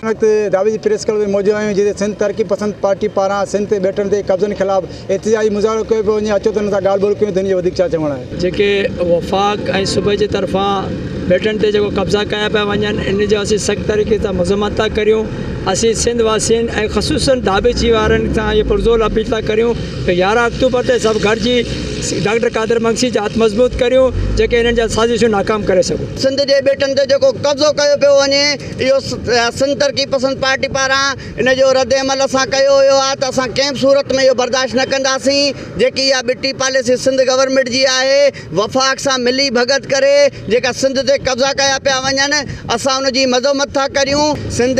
दावे press club में मौजूद आहियूं जिते सिंध तरक़ी पसंद पार्टी पारां सिंध ते बेटनि ते कब्ज़नि ख़िलाफ़ एतिजाजी मुज़ाहिरो कयो पियो वञे। अचो त हुन सां ॻाल्हि ॿोल कयूं त हिन जो वधीक छा चवणु आहे। जेके वफ़ाक़ ऐं सूबे जे तरफ़ां बेटनि ते जेको कब्ज़ा कया पिया वञनि इन जो असीं सख़्तु तरीक़े सां मज़म्मत था करियूं। असीं सिंध वासियुनि ऐं ख़ुसूसन दाबेची वारनि सां इहो पुरज़ोर अपील था करियूं त 11 अक्टूबर ते सभु गॾिजी डॉक्टर कादिर मक्सी जा हथ मज़बूत करियूं जेके इन्हनि जा साज़िशूं नाकाम करे सघूं। सिंध जे बेटनि ते जेको कब्ज़ो कयो पियो वञे इहो सिंध तरक़ी पसंद पार्टी पारां इन जो रद्द अमल असां कयो हुयो आहे त असां कंहिं सूरत में इहो बर्दाश्त न कंदासीं। जेकी इहा बिटी पॉलिसी सिंध गवर्नमेंट जी आहे वफ़ाक़ सां मिली भगत करे जेका सिंध ते कब्ज़ा कया पिया वञनि असां उनजी मज़म्मत था करियूं। सिंध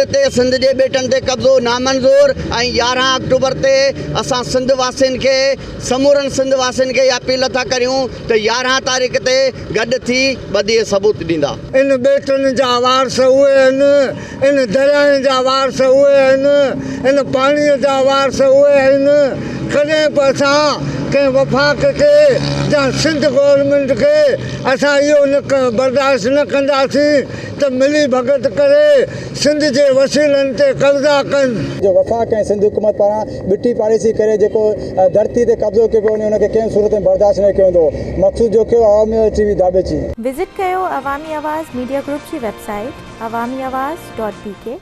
जे बेटनि ते कब्ज़ो नामंज़ूर ऐं 11 अक्टूबर ते असां सिंध वासियुनि खे समूरनि सिंध वासियुनि खे अपील था करियूं त 11 तारीख़ ते गॾु थी ॿधी सबूत ॾींदा। इन बेटनि जा वारस उहे आहिनि, इन दरियाहनि जा वारस उहे आहिनि, इन पाणीअ जा वारस उहे आहिनि। कॾहिं बि असां कंहिं वफ़ाक़ खे या सिंध गवर्नमेंट खे असां इहो बर्दाश्त न कंदासीं त मिली भगत करे सिंध जे वसीलनि ते कब्ज़ा कनि। जो वफ़ाक़ ऐं सिंध हुकूमत पारां बिटी पॉलिसी करे जेको धरती ते कब्ज़ो कयो पियो वञे हुनखे कंहिं सूरत में बर्दाश्त न कयो वेंदो। मक़सूद जो कयो अवामी टीवी दाबेची। विज़िट कयो अवामी आवाज़ मीडिया ग्रुप जी वेबसाइट awamiawaz.pk।